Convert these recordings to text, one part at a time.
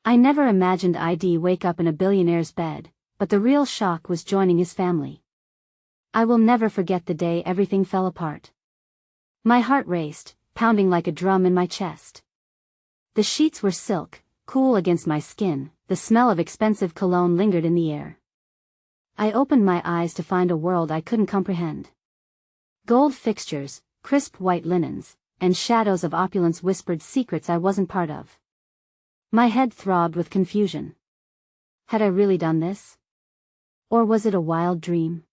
I never imagined I'd wake up in a billionaire's bed, but the real shock was joining his family. I will never forget the day everything fell apart. My heart raced, pounding like a drum in my chest. The sheets were silk, cool against my skin, the smell of expensive cologne lingered in the air. I opened my eyes to find a world I couldn't comprehend. Gold fixtures, crisp white linens, and shadows of opulence whispered secrets I wasn't part of. My head throbbed with confusion. Had I really done this? Or was it a wild dream?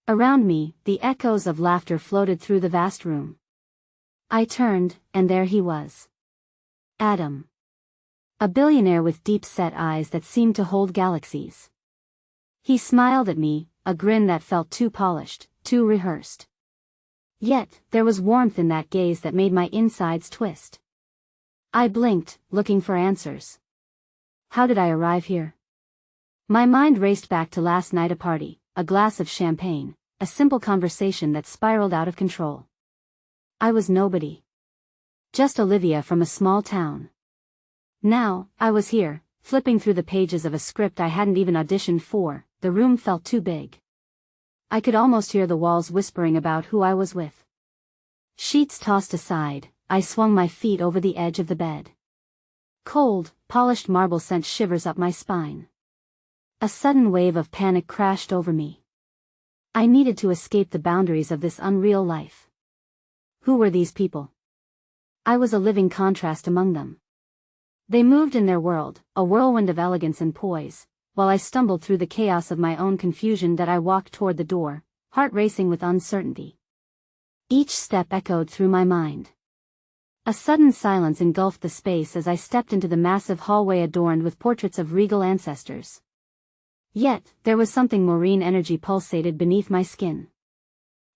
Around me, the echoes of laughter floated through the vast room. I turned, and there he was. Adam. A billionaire with deep-set eyes that seemed to hold galaxies. He smiled at me, a grin that felt too polished, too rehearsed. Yet, there was warmth in that gaze that made my insides twist. I blinked, looking for answers. How did I arrive here? My mind raced back to last night, a party, a glass of champagne, a simple conversation that spiraled out of control. I was nobody. Just Olivia from a small town. Now, I was here, flipping through the pages of a script I hadn't even auditioned for. The room felt too big. I could almost hear the walls whispering about who I was with. Sheets tossed aside, I swung my feet over the edge of the bed. Cold, polished marble sent shivers up my spine. A sudden wave of panic crashed over me. I needed to escape the boundaries of this unreal life. Who were these people? I was a living contrast among them. They moved in their world, a whirlwind of elegance and poise, while I stumbled through the chaos of my own confusion that I walked toward the door, heart racing with uncertainty. Each step echoed through my mind. A sudden silence engulfed the space as I stepped into the massive hallway adorned with portraits of regal ancestors. Yet, there was something maureen energy pulsated beneath my skin.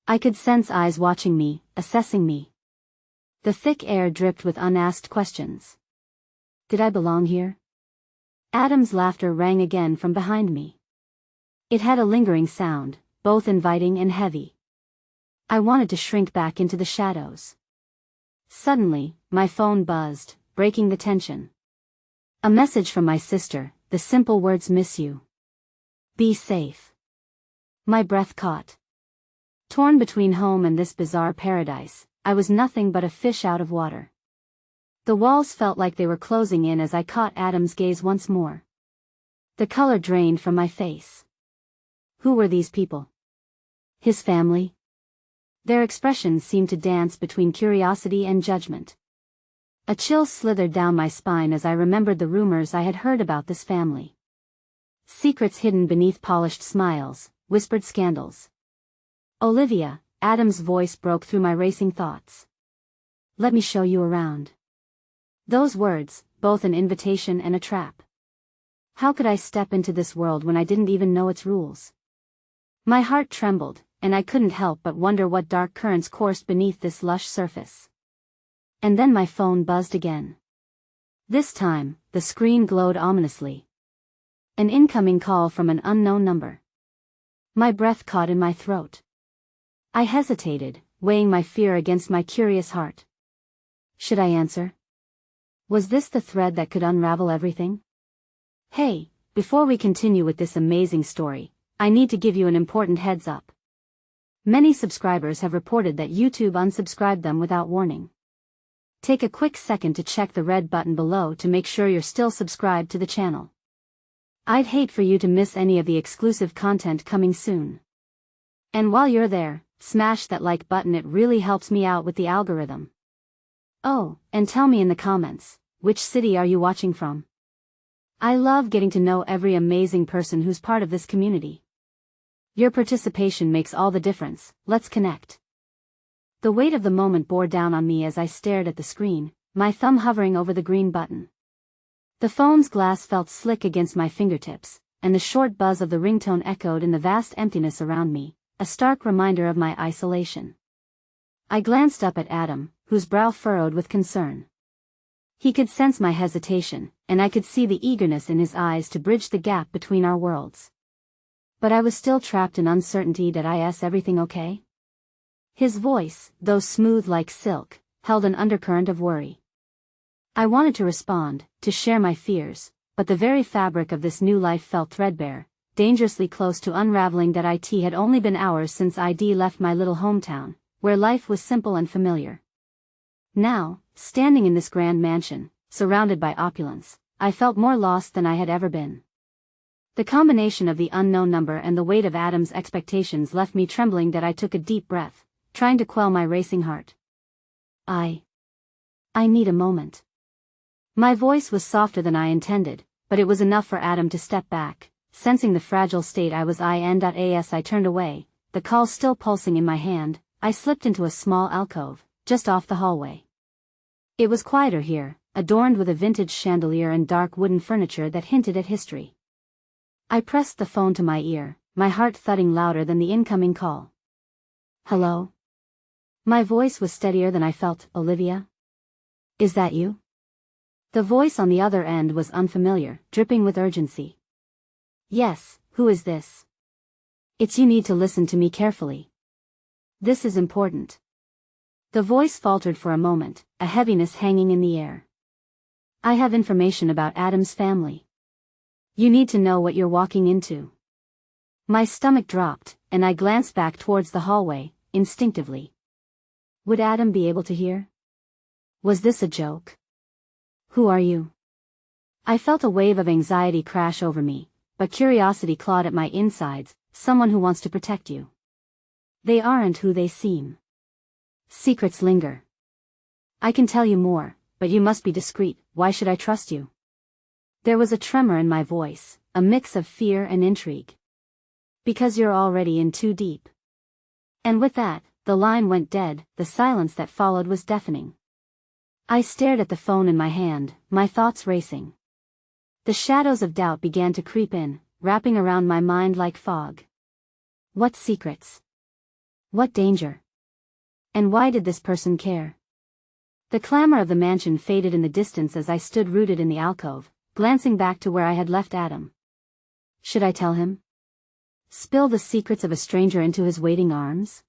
I could sense eyes watching me, assessing me. The thick air dripped with unasked questions. Did I belong here? Adam's laughter rang again from behind me. It had a lingering sound, both inviting and heavy. I wanted to shrink back into the shadows. Suddenly, my phone buzzed, breaking the tension. A message from my sister, the simple words, "Miss you. Be safe." My breath caught. Torn between home and this bizarre paradise, I was nothing but a fish out of water. The walls felt like they were closing in as I caught Adam's gaze once more. The color drained from my face. Who were these people? His family? Their expressions seemed to dance between curiosity and judgment. A chill slithered down my spine as I remembered the rumors I had heard about this family. Secrets hidden beneath polished smiles, whispered scandals. Olivia, Adam's voice broke through my racing thoughts. Let me show you around. Those words, both an invitation and a trap. How could I step into this world when I didn't even know its rules? My heart trembled, and I couldn't help but wonder what dark currents coursed beneath this lush surface. And then my phone buzzed again. This time, the screen glowed ominously. An incoming call from an unknown number. My breath caught in my throat. I hesitated, weighing my fear against my curious heart. Should I answer? Was this the thread that could unravel everything? Hey, before we continue with this amazing story, I need to give you an important heads up. Many subscribers have reported that YouTube unsubscribed them without warning. Take a quick second to check the red button below to make sure you're still subscribed to the channel. I'd hate for you to miss any of the exclusive content coming soon. And while you're there, smash that like button, it really helps me out with the algorithm. Oh, and tell me in the comments, which city are you watching from? I love getting to know every amazing person who's part of this community. Your participation makes all the difference. Let's connect. The weight of the moment bore down on me as I stared at the screen, my thumb hovering over the green button. The phone's glass felt slick against my fingertips, and the short buzz of the ringtone echoed in the vast emptiness around me, a stark reminder of my isolation. I glanced up at Adam, whose brow furrowed with concern. He could sense my hesitation, and I could see the eagerness in his eyes to bridge the gap between our worlds. But I was still trapped in uncertainty. Did I ask everything okay? His voice, though smooth like silk, held an undercurrent of worry. I wanted to respond, to share my fears, but the very fabric of this new life felt threadbare, dangerously close to unraveling. That it had only been hours since I'd left my little hometown, where life was simple and familiar. Now, standing in this grand mansion, surrounded by opulence, I felt more lost than I had ever been. The combination of the unknown number and the weight of Adam's expectations left me trembling. That I took a deep breath, trying to quell my racing heart. I need a moment. My voice was softer than I intended, but it was enough for Adam to step back, sensing the fragile state I was in. As I turned away, the call still pulsing in my hand, I slipped into a small alcove, just off the hallway. It was quieter here, adorned with a vintage chandelier and dark wooden furniture that hinted at history. I pressed the phone to my ear, my heart thudding louder than the incoming call. Hello? My voice was steadier than I felt. Olivia? Is that you? The voice on the other end was unfamiliar, dripping with urgency. Yes, who is this? It's you. Need to listen to me carefully. This is important. The voice faltered for a moment, a heaviness hanging in the air. I have information about Adam's family. You need to know what you're walking into. My stomach dropped, and I glanced back towards the hallway, instinctively. Would Adam be able to hear? Was this a joke? Who are you? I felt a wave of anxiety crash over me, but curiosity clawed at my insides. Someone who wants to protect you. They aren't who they seem. Secrets linger. I can tell you more, but you must be discreet. Why should I trust you? There was a tremor in my voice, a mix of fear and intrigue. Because you're already in too deep. And with that, the line went dead. The silence that followed was deafening. I stared at the phone in my hand, my thoughts racing. The shadows of doubt began to creep in, wrapping around my mind like fog. What secrets? What danger? And why did this person care? The clamor of the mansion faded in the distance as I stood rooted in the alcove, glancing back to where I had left Adam. Should I tell him? Spill the secrets of a stranger into his waiting arms?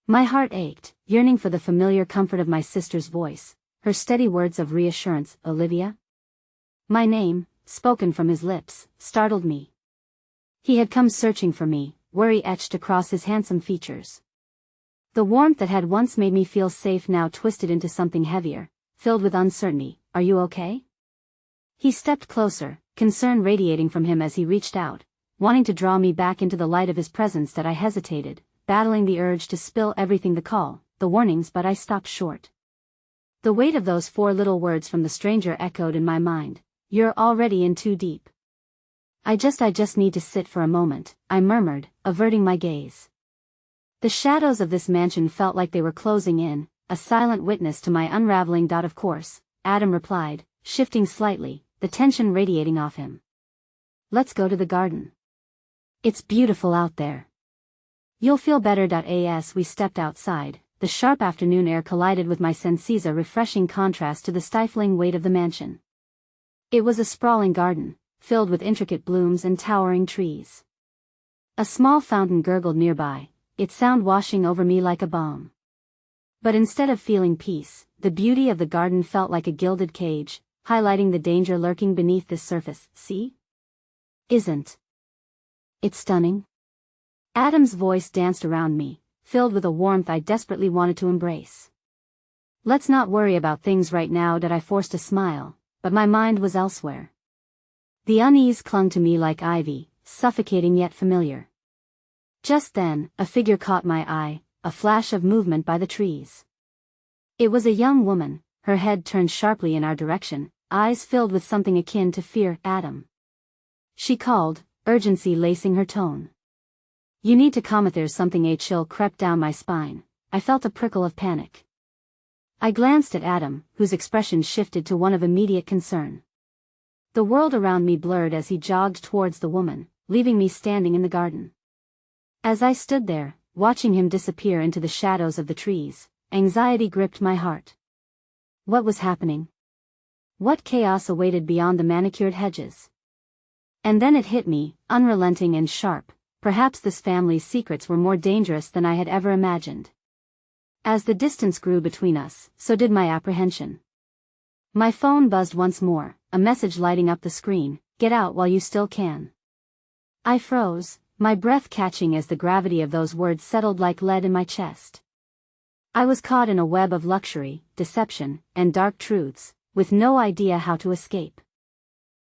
My heart ached, yearning for the familiar comfort of my sister's voice, her steady words of reassurance. Olivia? My name, spoken from his lips, startled me. He had come searching for me, worry etched across his handsome features. The warmth that had once made me feel safe now twisted into something heavier, filled with uncertainty. Are you okay? He stepped closer, concern radiating from him as he reached out, wanting to draw me back into the light of his presence. That I hesitated, battling the urge to spill everything, the call, the warnings, but I stopped short. The weight of those 4 little words from the stranger echoed in my mind. You're already in too deep. I just need to sit for a moment, I murmured, averting my gaze. The shadows of this mansion felt like they were closing in, a silent witness to my unraveling. Of course, Adam replied, shifting slightly, the tension radiating off him. Let's go to the garden. It's beautiful out there. You'll feel better. As we stepped outside, the sharp afternoon air collided with my senses, a refreshing contrast to the stifling weight of the mansion. It was a sprawling garden, filled with intricate blooms and towering trees. A small fountain gurgled nearby, its sound washing over me like a balm. But instead of feeling peace, the beauty of the garden felt like a gilded cage, highlighting the danger lurking beneath this surface. See? Isn't it stunning? Adam's voice danced around me, filled with a warmth I desperately wanted to embrace. Let's not worry about things right now. I forced a smile, but my mind was elsewhere. The unease clung to me like ivy, suffocating yet familiar. Just then, a figure caught my eye, a flash of movement by the trees. It was a young woman, her head turned sharply in our direction, eyes filled with something akin to fear. Adam. She called, urgency lacing her tone. You need to come. There's something. A chill crept down my spine. I felt a prickle of panic. I glanced at Adam, whose expression shifted to one of immediate concern. The world around me blurred as he jogged towards the woman, leaving me standing in the garden. As I stood there, watching him disappear into the shadows of the trees, anxiety gripped my heart. What was happening? What chaos awaited beyond the manicured hedges? And then it hit me, unrelenting and sharp. Perhaps this family's secrets were more dangerous than I had ever imagined. As the distance grew between us, so did my apprehension. My phone buzzed once more, a message lighting up the screen, "Get out while you still can." I froze, my breath catching as the gravity of those words settled like lead in my chest. I was caught in a web of luxury, deception, and dark truths, with no idea how to escape.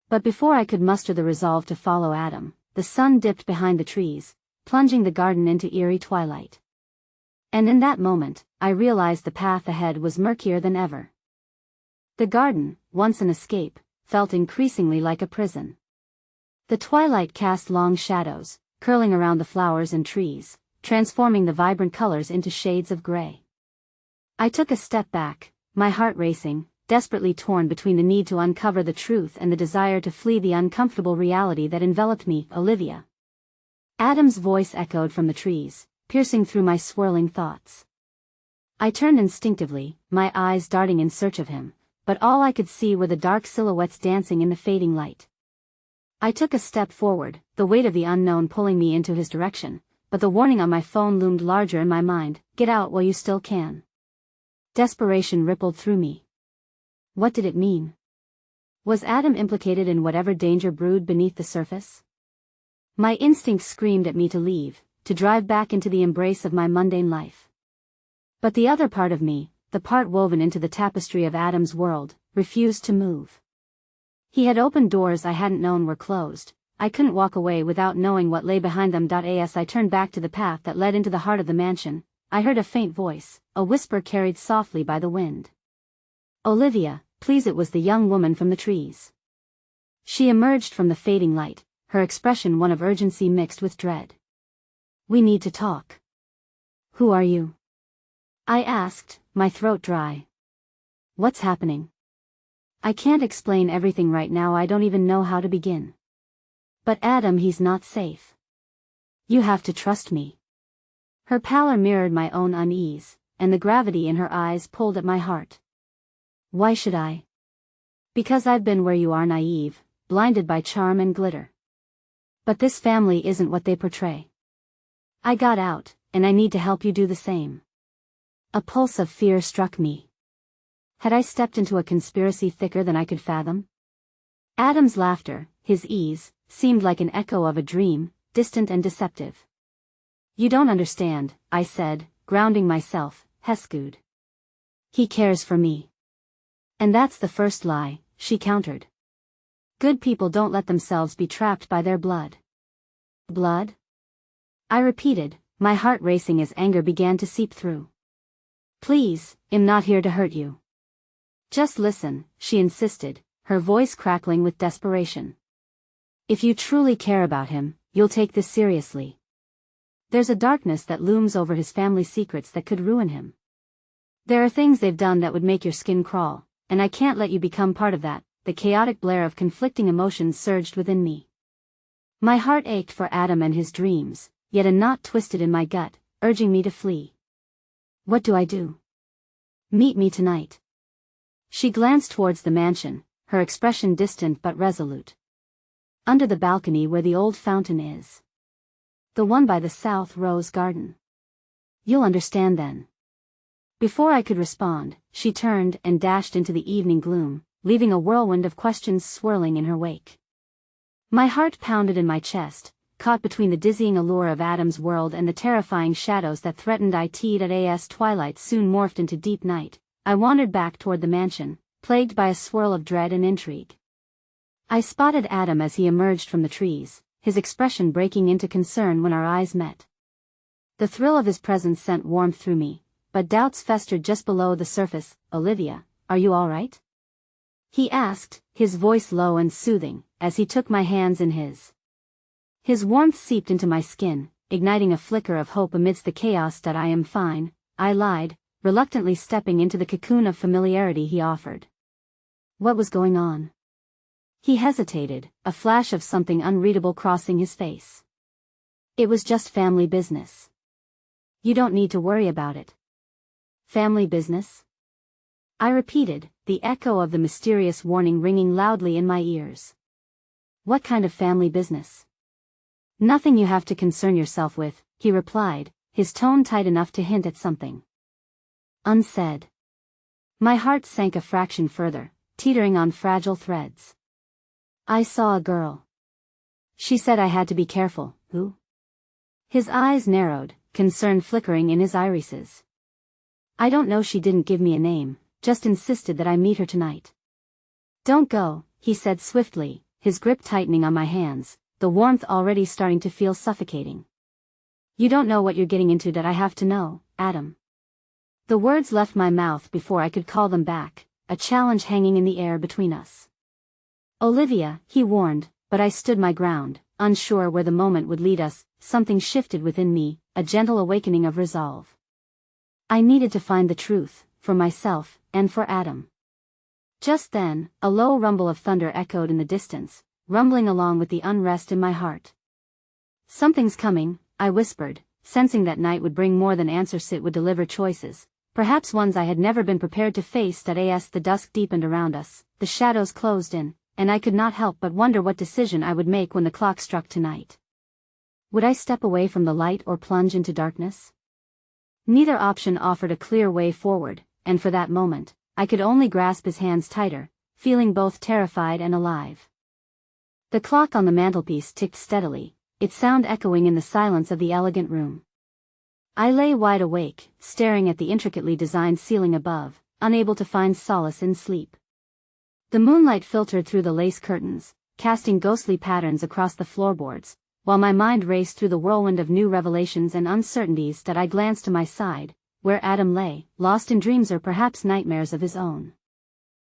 But before I could muster the resolve to follow Adam, the sun dipped behind the trees, plunging the garden into eerie twilight. And in that moment, I realized the path ahead was murkier than ever. The garden, once an escape, felt increasingly like a prison. The twilight cast long shadows, curling around the flowers and trees, transforming the vibrant colors into shades of gray. I took a step back, my heart racing, desperately torn between the need to uncover the truth and the desire to flee the uncomfortable reality that enveloped me. "Olivia." Adam's voice echoed from the trees, piercing through my swirling thoughts. I turned instinctively, my eyes darting in search of him, but all I could see were the dark silhouettes dancing in the fading light. I took a step forward, the weight of the unknown pulling me into his direction, but the warning on my phone loomed larger in my mind, "Get out while you still can." Desperation rippled through me. What did it mean? Was Adam implicated in whatever danger brewed beneath the surface? My instincts screamed at me to leave, to drive back into the embrace of my mundane life. But the other part of me, the part woven into the tapestry of Adam's world, refused to move. He had opened doors I hadn't known were closed. I couldn't walk away without knowing what lay behind them. As I turned back to the path that led into the heart of the mansion, I heard a faint voice, a whisper carried softly by the wind. "Olivia, please." It was the young woman from the trees. She emerged from the fading light, her expression one of urgency mixed with dread. "We need to talk." "Who are you?" I asked, my throat dry. "What's happening?" "I can't explain everything right now. I don't even know how to begin." "But Adam, he's not safe." "You have to trust me." Her pallor mirrored my own unease, and the gravity in her eyes pulled at my heart. "Why should I?" "Because I've been where you are, naive, blinded by charm and glitter. But this family isn't what they portray. I got out, and I need to help you do the same." A pulse of fear struck me. Had I stepped into a conspiracy thicker than I could fathom? Adam's laughter, his ease, seemed like an echo of a dream, distant and deceptive. "You don't understand," I said, grounding myself, "Heskud. He cares for me." "And that's the first lie," she countered. "Good people don't let themselves be trapped by their blood." "Blood?" I repeated, my heart racing as anger began to seep through. "Please, I'm not here to hurt you. Just listen," she insisted, her voice crackling with desperation. "If you truly care about him, you'll take this seriously. There's a darkness that looms over his family secrets that could ruin him. There are things they've done that would make your skin crawl, and I can't let you become part of that." The chaotic blare of conflicting emotions surged within me. My heart ached for Adam and his dreams, yet a knot twisted in my gut, urging me to flee. "What do I do?" "Meet me tonight." She glanced towards the mansion, her expression distant but resolute. "Under the balcony where the old fountain is. The one by the south rose garden. You'll understand then." Before I could respond, she turned and dashed into the evening gloom, leaving a whirlwind of questions swirling in her wake. My heart pounded in my chest, caught between the dizzying allure of Adam's world and the terrifying shadows that threatened it. As twilight soon morphed into deep night, I wandered back toward the mansion, plagued by a swirl of dread and intrigue. I spotted Adam as he emerged from the trees, his expression breaking into concern when our eyes met. The thrill of his presence sent warmth through me, but doubts festered just below the surface. "Olivia, are you all right?" he asked, his voice low and soothing, as he took my hands in his. His warmth seeped into my skin, igniting a flicker of hope amidst the chaos. "I am fine," I lied, reluctantly stepping into the cocoon of familiarity he offered. What was going on? He hesitated, a flash of something unreadable crossing his face. "It was just family business. You don't need to worry about it." "Family business?" I repeated, the echo of the mysterious warning ringing loudly in my ears. "What kind of family business?" "Nothing you have to concern yourself with," he replied, his tone tight enough to hint at something unsaid. My heart sank a fraction further, teetering on fragile threads. I saw a girl. She said I had to be careful. Who? His eyes narrowed, concern flickering in his irises. I don't know, she didn't give me a name, just insisted that I meet her tonight. Don't go, he said swiftly, his grip tightening on my hands, the warmth already starting to feel suffocating. You don't know what you're getting into. That I have to know, Adam. The words left my mouth before I could call them back, a challenge hanging in the air between us. Olivia, he warned, but I stood my ground, unsure where the moment would lead us. Something shifted within me, a gentle awakening of resolve. I needed to find the truth, for myself, and for Adam. Just then, a low rumble of thunder echoed in the distance, rumbling along with the unrest in my heart. Something's coming, I whispered, sensing that night would bring more than answers. It would deliver choices, perhaps ones I had never been prepared to face. As the dusk deepened around us, the shadows closed in, and I could not help but wonder what decision I would make when the clock struck tonight. Would I step away from the light or plunge into darkness? Neither option offered a clear way forward, and for that moment, I could only grasp his hands tighter, feeling both terrified and alive. The clock on the mantelpiece ticked steadily, its sound echoing in the silence of the elegant room. I lay wide awake, staring at the intricately designed ceiling above, unable to find solace in sleep. The moonlight filtered through the lace curtains, casting ghostly patterns across the floorboards, while my mind raced through the whirlwind of new revelations and uncertainties. I glanced to my side, where Adam lay, lost in dreams or perhaps nightmares of his own.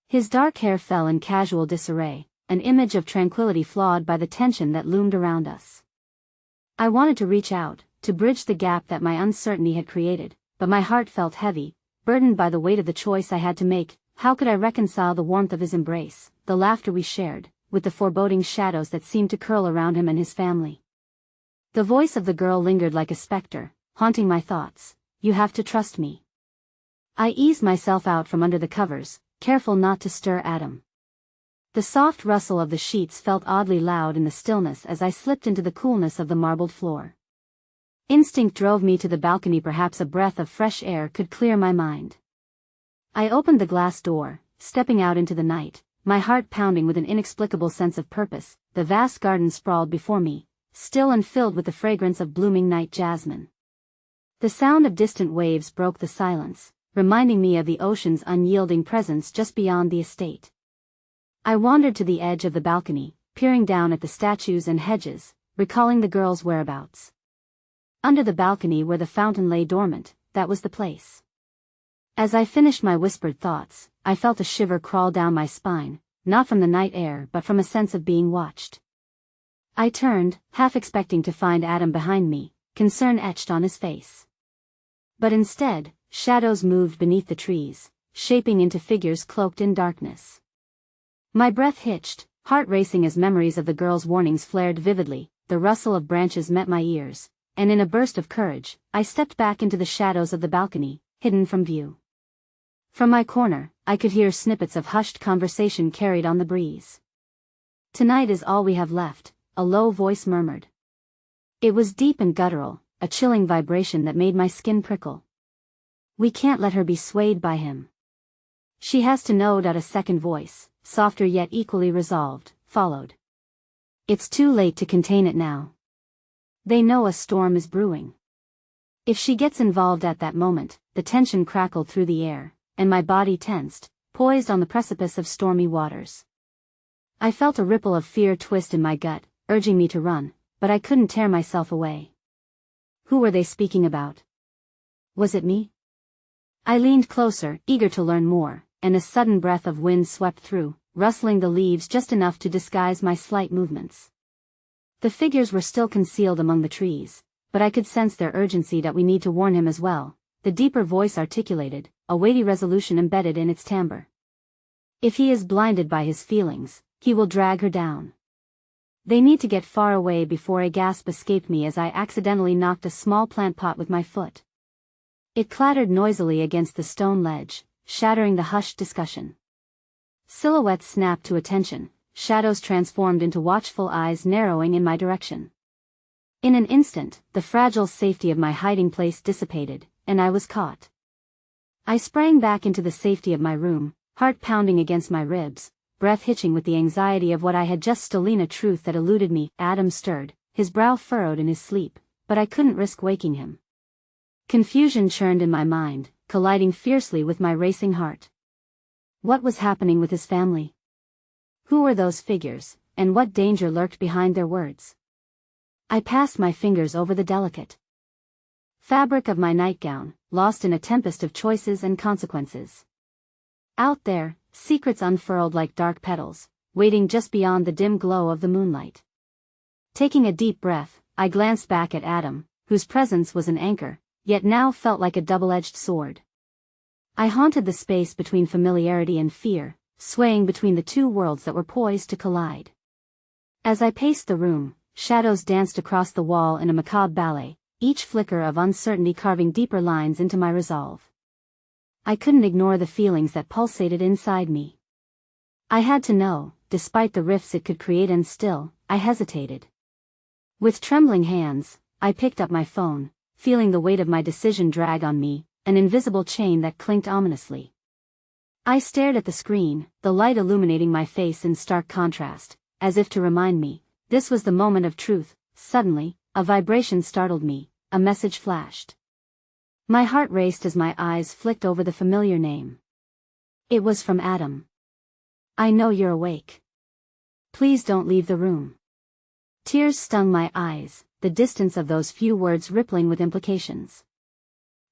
His dark hair fell in casual disarray, an image of tranquility flawed by the tension that loomed around us. I wanted to reach out, to bridge the gap that my uncertainty had created, but my heart felt heavy, burdened by the weight of the choice I had to make. How could I reconcile the warmth of his embrace, the laughter we shared, with the foreboding shadows that seemed to curl around him and his family? The voice of the girl lingered like a specter, haunting my thoughts. You have to trust me. I eased myself out from under the covers, careful not to stir Adam. The soft rustle of the sheets felt oddly loud in the stillness as I slipped into the coolness of the marbled floor. Instinct drove me to the balcony. Perhaps a breath of fresh air could clear my mind. I opened the glass door, stepping out into the night, my heart pounding with an inexplicable sense of purpose. The vast garden sprawled before me, still and filled with the fragrance of blooming night jasmine. The sound of distant waves broke the silence, reminding me of the ocean's unyielding presence just beyond the estate. I wandered to the edge of the balcony, peering down at the statues and hedges, recalling the girl's whereabouts. Under the balcony where the fountain lay dormant, that was the place. As I finished my whispered thoughts, I felt a shiver crawl down my spine, not from the night air but from a sense of being watched. I turned, half expecting to find Adam behind me, concern etched on his face. But instead, shadows moved beneath the trees, shaping into figures cloaked in darkness. My breath hitched, heart racing as memories of the girl's warnings flared vividly. The rustle of branches met my ears, and in a burst of courage, I stepped back into the shadows of the balcony, hidden from view. From my corner, I could hear snippets of hushed conversation carried on the breeze. "Tonight is all we have left," a low voice murmured. It was deep and guttural, a chilling vibration that made my skin prickle. "We can't let her be swayed by him. She has to know." A second voice, softer yet equally resolved, followed. "It's too late to contain it now. They know a storm is brewing. If she gets involved." At that moment, the tension crackled through the air, and my body tensed, poised on the precipice of stormy waters. I felt a ripple of fear twist in my gut, urging me to run, but I couldn't tear myself away. Who were they speaking about? Was it me? I leaned closer, eager to learn more, and a sudden breath of wind swept through, rustling the leaves just enough to disguise my slight movements. The figures were still concealed among the trees, but I could sense their urgency. "That we need to warn him as well," the deeper voice articulated, a weighty resolution embedded in its timbre. "If he is blinded by his feelings, he will drag her down. They need to get far away before." A gasp escaped me as I accidentally knocked a small plant pot with my foot. It clattered noisily against the stone ledge, shattering the hushed discussion. Silhouettes snapped to attention, shadows transformed into watchful eyes narrowing in my direction. In an instant, the fragile safety of my hiding place dissipated, and I was caught. I sprang back into the safety of my room, heart pounding against my ribs, breath hitching with the anxiety of what I had just stolen, a truth that eluded me. Adam stirred, his brow furrowed in his sleep, but I couldn't risk waking him. Confusion churned in my mind, colliding fiercely with my racing heart. What was happening with his family? Who were those figures, and what danger lurked behind their words? I passed my fingers over the delicate fabric of my nightgown, lost in a tempest of choices and consequences. Out there, secrets unfurled like dark petals, waiting just beyond the dim glow of the moonlight. Taking a deep breath, I glanced back at Adam, whose presence was an anchor, yet now felt like a double-edged sword. I haunted the space between familiarity and fear, swaying between the two worlds that were poised to collide. As I paced the room, shadows danced across the wall in a macabre ballet, each flicker of uncertainty carving deeper lines into my resolve. I couldn't ignore the feelings that pulsated inside me. I had to know, despite the rifts it could create, and still, I hesitated. With trembling hands, I picked up my phone, feeling the weight of my decision drag on me, an invisible chain that clinked ominously. I stared at the screen, the light illuminating my face in stark contrast, as if to remind me, this was the moment of truth. Suddenly, a vibration startled me, a message flashed. My heart raced as my eyes flicked over the familiar name. It was from Adam. "I know you're awake. Please don't leave the room." Tears stung my eyes, the distance of those few words rippling with implications.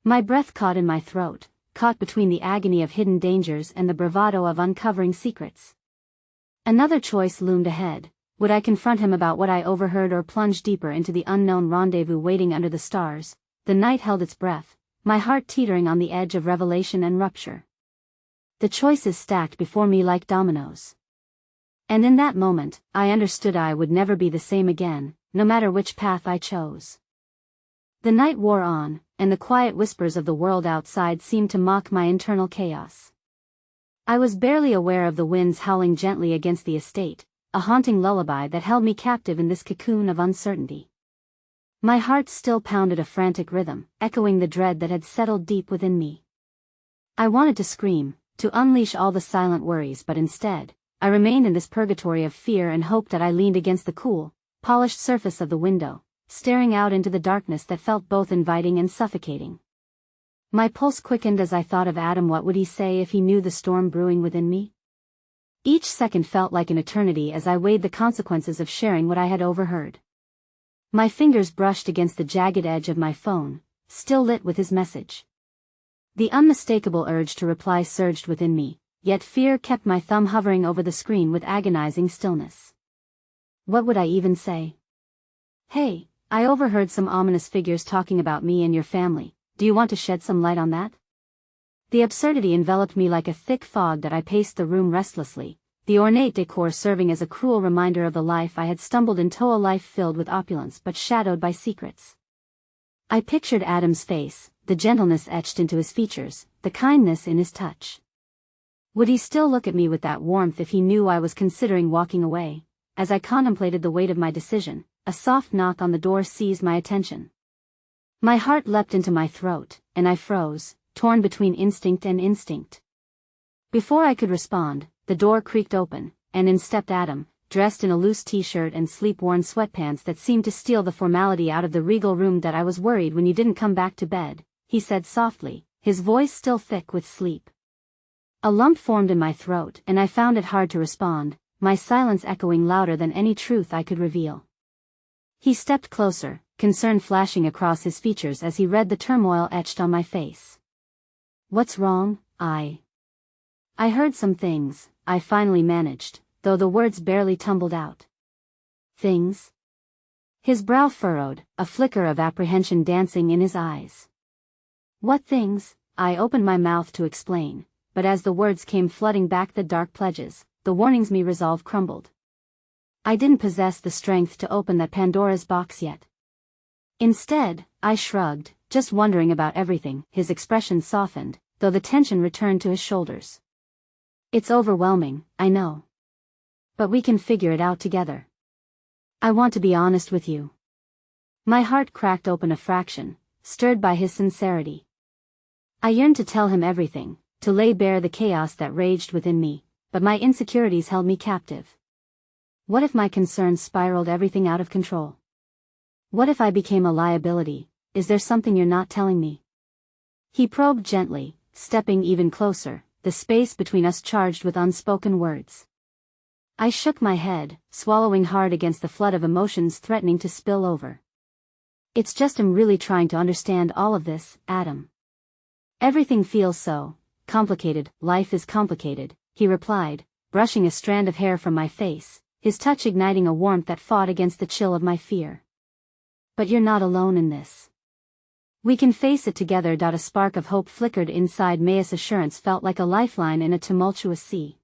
My breath caught in my throat, caught between the agony of hidden dangers and the bravado of uncovering secrets. Another choice loomed ahead. Would I confront him about what I overheard, or plunge deeper into the unknown rendezvous waiting under the stars? The night held its breath, my heart teetering on the edge of revelation and rupture. The choices stacked before me like dominoes. And in that moment, I understood I would never be the same again, no matter which path I chose. The night wore on, and the quiet whispers of the world outside seemed to mock my internal chaos. I was barely aware of the winds howling gently against the estate, a haunting lullaby that held me captive in this cocoon of uncertainty. My heart still pounded a frantic rhythm, echoing the dread that had settled deep within me. I wanted to scream, to unleash all the silent worries, but instead, I remained in this purgatory of fear and hope that I leaned against the cool, polished surface of the window, staring out into the darkness that felt both inviting and suffocating. My pulse quickened as I thought of Adam. What would he say if he knew the storm brewing within me? Each second felt like an eternity as I weighed the consequences of sharing what I had overheard. My fingers brushed against the jagged edge of my phone, still lit with his message. The unmistakable urge to reply surged within me, yet fear kept my thumb hovering over the screen with agonizing stillness. What would I even say? "Hey, I overheard some ominous figures talking about me and your family. Do you want to shed some light on that?" The absurdity enveloped me like a thick fog that I paced the room restlessly, the ornate decor serving as a cruel reminder of the life I had stumbled into, a life filled with opulence but shadowed by secrets. I pictured Adam's face, the gentleness etched into his features, the kindness in his touch. Would he still look at me with that warmth if he knew I was considering walking away? As I contemplated the weight of my decision, a soft knock on the door seized my attention. My heart leapt into my throat, and I froze, torn between instinct and instinct. Before I could respond, the door creaked open, and in stepped Adam, dressed in a loose t-shirt and sleep-worn sweatpants that seemed to steal the formality out of the regal room. "That I was worried when you didn't come back to bed," he said softly, his voice still thick with sleep. A lump formed in my throat, and I found it hard to respond, my silence echoing louder than any truth I could reveal. He stepped closer, concern flashing across his features as he read the turmoil etched on my face. "What's wrong?" I heard some things, I finally managed, though the words barely tumbled out. "Things?" His brow furrowed, a flicker of apprehension dancing in his eyes. "What things?" I opened my mouth to explain, but as the words came flooding back, the dark pledges, the warnings, me resolve crumbled. I didn't possess the strength to open that Pandora's box yet. Instead, I shrugged, just wondering about everything. His expression softened, though the tension returned to his shoulders. "It's overwhelming, I know. But we can figure it out together. I want to be honest with you." My heart cracked open a fraction, stirred by his sincerity. I yearned to tell him everything, to lay bare the chaos that raged within me, but my insecurities held me captive. What if my concerns spiraled everything out of control? What if I became a liability? Is there something you're not telling me? He probed gently, stepping even closer, the space between us charged with unspoken words. I shook my head, swallowing hard against the flood of emotions threatening to spill over. It's just I'm really trying to understand all of this, Adam. Everything feels so complicated. Life is complicated, he replied, brushing a strand of hair from my face, his touch igniting a warmth that fought against the chill of my fear. But you're not alone in this. We can face it together. A spark of hope flickered inside Maya's assurance felt like a lifeline in a tumultuous sea.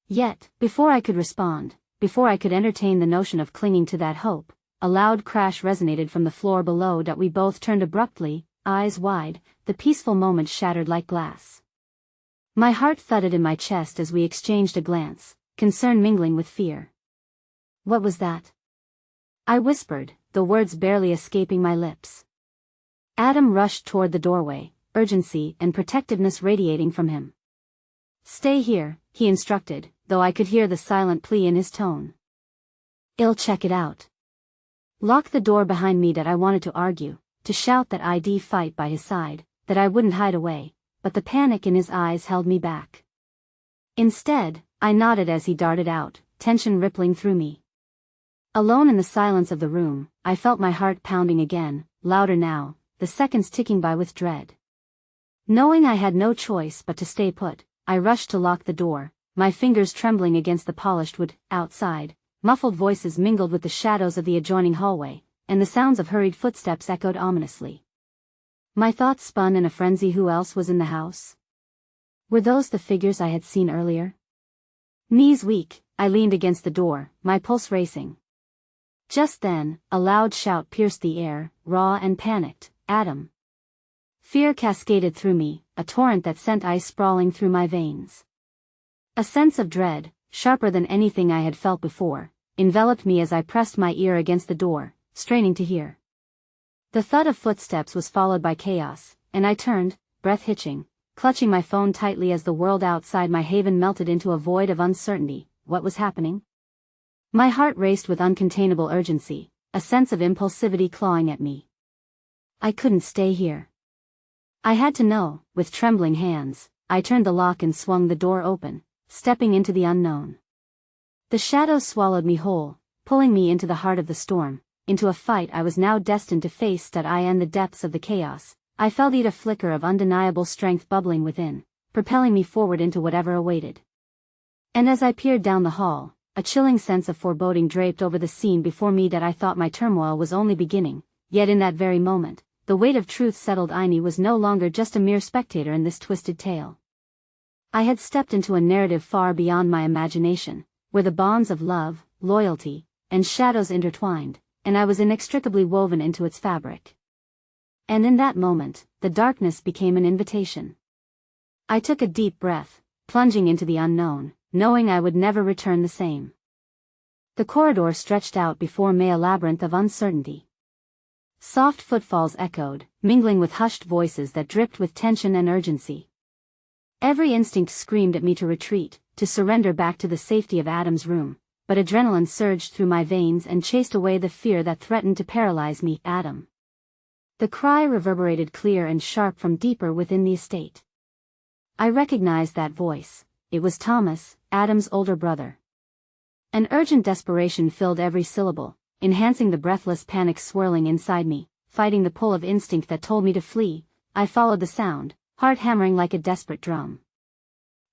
Yet, before I could respond, before I could entertain the notion of clinging to that hope, a loud crash resonated from the floor below. We both turned abruptly, eyes wide, the peaceful moment shattered like glass. My heart thudded in my chest as we exchanged a glance, concern mingling with fear. What was that? I whispered, the words barely escaping my lips. Adam rushed toward the doorway, urgency and protectiveness radiating from him. Stay here, he instructed, though I could hear the silent plea in his tone. I'll check it out. Lock the door behind me. I wanted to argue, to shout that I'd fight by his side, that I wouldn't hide away, but the panic in his eyes held me back. Instead, I nodded as he darted out, tension rippling through me. Alone in the silence of the room, I felt my heart pounding again, louder now, the seconds ticking by with dread. Knowing I had no choice but to stay put, I rushed to lock the door, my fingers trembling against the polished wood. Outside, muffled voices mingled with the shadows of the adjoining hallway, and the sounds of hurried footsteps echoed ominously. My thoughts spun in a frenzy. Who else was in the house? Were those the figures I had seen earlier? Knees weak, I leaned against the door, my pulse racing. Just then, a loud shout pierced the air, raw and panicked. Adam. Fear cascaded through me, a torrent that sent ice sprawling through my veins. A sense of dread, sharper than anything I had felt before, enveloped me as I pressed my ear against the door, straining to hear. The thud of footsteps was followed by chaos, and I turned, breath hitching, clutching my phone tightly as the world outside my haven melted into a void of uncertainty. What was happening? My heart raced with uncontainable urgency, a sense of impulsivity clawing at me. I couldn't stay here. I had to know. With trembling hands, I turned the lock and swung the door open, stepping into the unknown. The shadows swallowed me whole, pulling me into the heart of the storm, into a fight I was now destined to face. In the depths of the chaos, I felt a flicker of undeniable strength bubbling within, propelling me forward into whatever awaited. And as I peered down the hall, a chilling sense of foreboding draped over the scene before me. I thought my turmoil was only beginning, yet in that very moment, the weight of truth settled. I was no longer just a mere spectator in this twisted tale. I had stepped into a narrative far beyond my imagination, where the bonds of love, loyalty, and shadows intertwined, and I was inextricably woven into its fabric. And in that moment, the darkness became an invitation. I took a deep breath, plunging into the unknown, knowing I would never return the same. The corridor stretched out before me, a labyrinth of uncertainty. Soft footfalls echoed, mingling with hushed voices that dripped with tension and urgency. Every instinct screamed at me to retreat, to surrender back to the safety of Adam's room, but adrenaline surged through my veins and chased away the fear that threatened to paralyze me. Adam. The cry reverberated clear and sharp from deeper within the estate. I recognized that voice. It was Thomas, Adam's older brother. An urgent desperation filled every syllable, enhancing the breathless panic swirling inside me. Fighting the pull of instinct that told me to flee, I followed the sound, heart hammering like a desperate drum.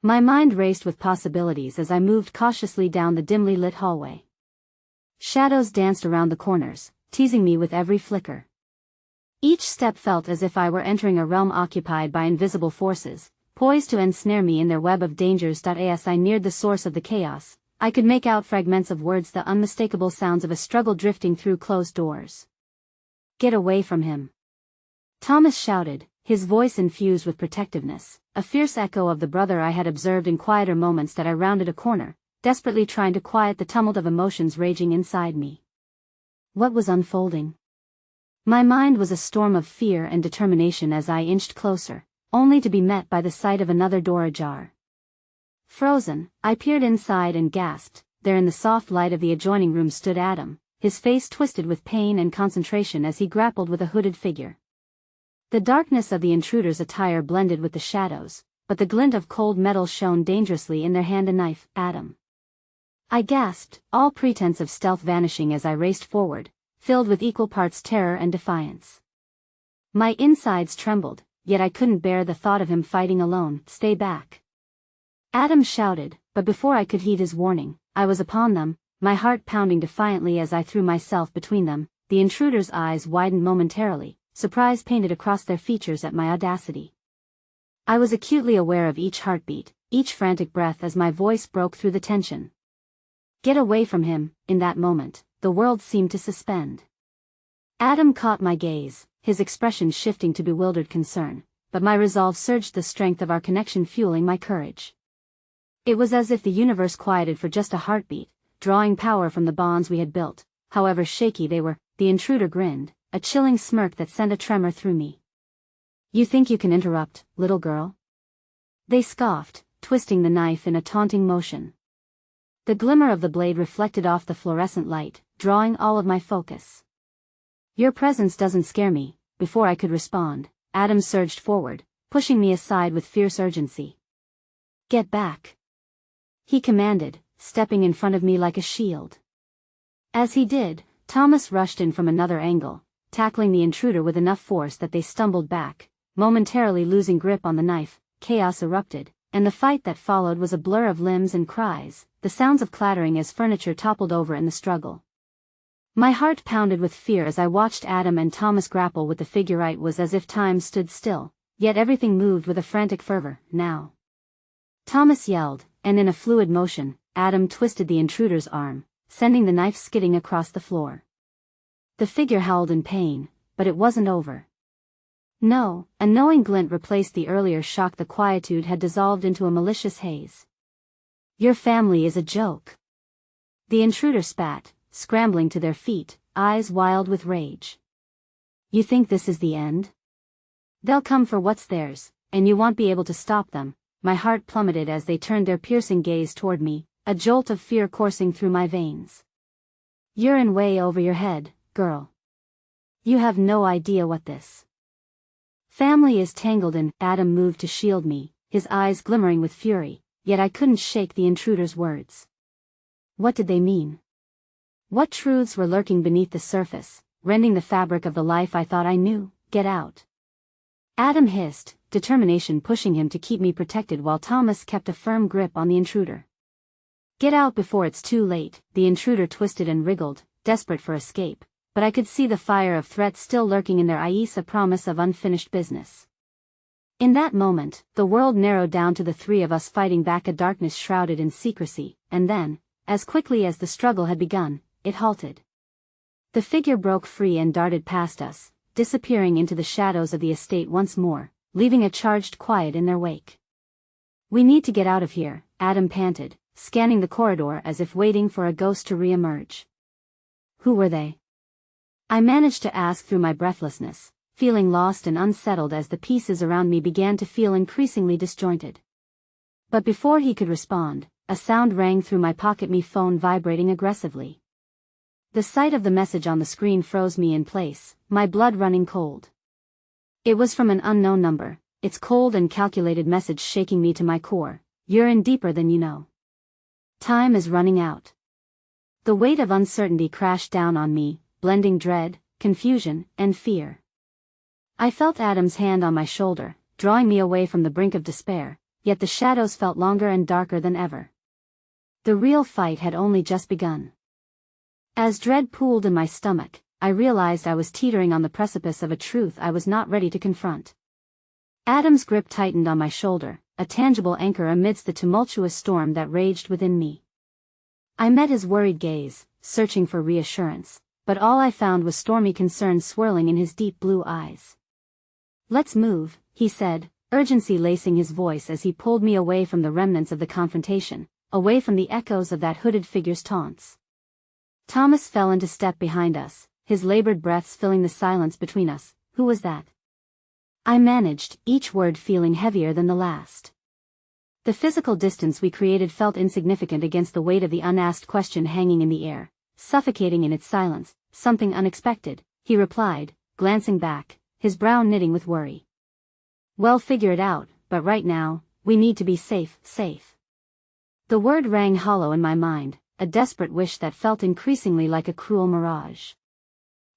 My mind raced with possibilities as I moved cautiously down the dimly lit hallway. Shadows danced around the corners, teasing me with every flicker. Each step felt as if I were entering a realm occupied by invisible forces, poised to ensnare me in their web of dangers. As I neared the source of the chaos, I could make out fragments of words, the unmistakable sounds of a struggle drifting through closed doors. Get away from him! Thomas shouted, his voice infused with protectiveness, a fierce echo of the brother I had observed in quieter moments. I rounded a corner, desperately trying to quiet the tumult of emotions raging inside me. What was unfolding? My mind was a storm of fear and determination as I inched closer, only to be met by the sight of another door ajar. Frozen, I peered inside and gasped. There in the soft light of the adjoining room stood Adam, his face twisted with pain and concentration as he grappled with a hooded figure. The darkness of the intruder's attire blended with the shadows, but the glint of cold metal shone dangerously in their hand, a knife. Adam. I gasped, all pretense of stealth vanishing as I raced forward, filled with equal parts terror and defiance. My insides trembled, yet I couldn't bear the thought of him fighting alone. Stay back, Adam shouted, but before I could heed his warning, I was upon them, my heart pounding defiantly as I threw myself between them. The intruder's eyes widened momentarily, surprise painted across their features at my audacity. I was acutely aware of each heartbeat, each frantic breath as my voice broke through the tension. Get away from him. In that moment, the world seemed to suspend. Adam caught my gaze, his expression shifting to bewildered concern, but my resolve surged, the strength of our connection fueling my courage. It was as if the universe quieted for just a heartbeat, drawing power from the bonds we had built, however shaky they were. The intruder grinned, a chilling smirk that sent a tremor through me. You think you can interrupt, little girl? They scoffed, twisting the knife in a taunting motion. The glimmer of the blade reflected off the fluorescent light, drawing all of my focus. Your presence doesn't scare me. Before I could respond, Adam surged forward, pushing me aside with fierce urgency. Get back, he commanded, stepping in front of me like a shield. As he did, Thomas rushed in from another angle, tackling the intruder with enough force that they stumbled back, momentarily losing grip on the knife. Chaos erupted, and the fight that followed was a blur of limbs and cries, the sounds of clattering as furniture toppled over in the struggle. My heart pounded with fear as I watched Adam and Thomas grapple with the figure. It was as if time stood still, yet everything moved with a frantic fervor. Now, Thomas yelled, and in a fluid motion, Adam twisted the intruder's arm, sending the knife skidding across the floor. The figure howled in pain, but it wasn't over. No, a knowing glint replaced the earlier shock. The quietude had dissolved into a malicious haze. Your family is a joke. The intruder spat, scrambling to their feet, eyes wild with rage. You think this is the end? They'll come for what's theirs, and you won't be able to stop them. My heart plummeted as they turned their piercing gaze toward me, a jolt of fear coursing through my veins. You're in way over your head, girl. You have no idea what this family is tangled in. Adam moved to shield me, his eyes glimmering with fury, yet I couldn't shake the intruder's words. What did they mean? What truths were lurking beneath the surface, rending the fabric of the life I thought I knew? Get out, Adam hissed, determination pushing him to keep me protected while Thomas kept a firm grip on the intruder. Get out before it's too late. The intruder twisted and wriggled, desperate for escape, but I could see the fire of threat still lurking in their eyes, a promise of unfinished business. In that moment, the world narrowed down to the three of us fighting back, a darkness shrouded in secrecy, and then, as quickly as the struggle had begun, it halted. The figure broke free and darted past us, disappearing into the shadows of the estate once more, leaving a charged quiet in their wake. We need to get out of here, Adam panted, scanning the corridor as if waiting for a ghost to re-emerge. Who were they? I managed to ask through my breathlessness, feeling lost and unsettled as the pieces around me began to feel increasingly disjointed. But before he could respond, a sound rang through my pocket, my phone vibrating aggressively. The sight of the message on the screen froze me in place, my blood running cold. It was from an unknown number, its cold and calculated message shaking me to my core. You're in deeper than you know. Time is running out. The weight of uncertainty crashed down on me, blending dread, confusion, and fear. I felt Adam's hand on my shoulder, drawing me away from the brink of despair, yet the shadows felt longer and darker than ever. The real fight had only just begun. As dread pooled in my stomach, I realized I was teetering on the precipice of a truth I was not ready to confront. Adam's grip tightened on my shoulder, a tangible anchor amidst the tumultuous storm that raged within me. I met his worried gaze, searching for reassurance, but all I found was stormy concern swirling in his deep blue eyes. Let's move, he said, urgency lacing his voice as he pulled me away from the remnants of the confrontation, away from the echoes of that hooded figure's taunts. Thomas fell into step behind us, his labored breaths filling the silence between us. Who was that? I managed, each word feeling heavier than the last. The physical distance we created felt insignificant against the weight of the unasked question hanging in the air, suffocating in its silence. Something unexpected, he replied, glancing back, his brow knitting with worry. Well, figure it out, but right now, we need to be safe. The word rang hollow in my mind, a desperate wish that felt increasingly like a cruel mirage.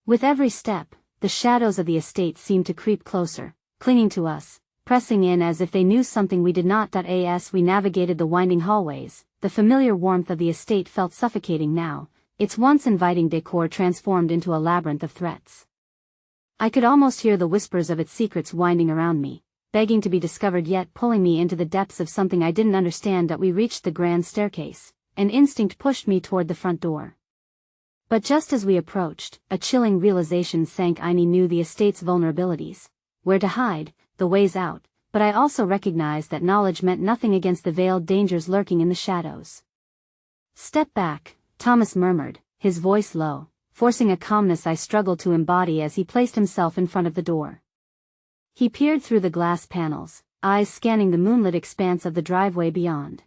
With every step, the shadows of the estate seemed to creep closer, clinging to us, pressing in as if they knew something we did not. As we navigated the winding hallways, the familiar warmth of the estate felt suffocating now, its once inviting decor transformed into a labyrinth of threats. I could almost hear the whispers of its secrets winding around me, begging to be discovered yet pulling me into the depths of something I didn't understand. We reached the grand staircase, and instinct pushed me toward the front door. But just as we approached, a chilling realization sank. I knew the estate's vulnerabilities, where to hide, the ways out, but I also recognized that knowledge meant nothing against the veiled dangers lurking in the shadows. Step back, Thomas murmured, his voice low, forcing a calmness I struggled to embody as he placed himself in front of the door. He peered through the glass panels, eyes scanning the moonlit expanse of the driveway beyond.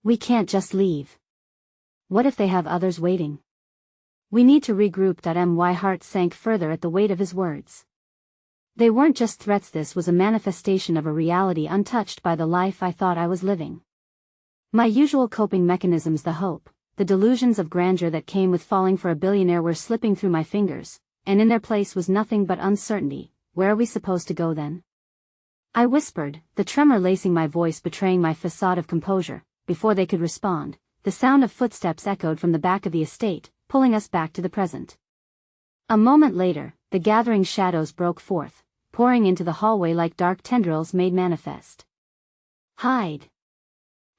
We can't just leave. What if they have others waiting? We need to regroup. My heart sank further at the weight of his words. They weren't just threats, this was a manifestation of a reality untouched by the life I thought I was living. My usual coping mechanisms, the hope, the delusions of grandeur that came with falling for a billionaire, were slipping through my fingers, and in their place was nothing but uncertainty. Where are we supposed to go then? I whispered, the tremor lacing my voice betraying my facade of composure. Before they could respond, the sound of footsteps echoed from the back of the estate, pulling us back to the present. A moment later, the gathering shadows broke forth, pouring into the hallway like dark tendrils made manifest. Hide!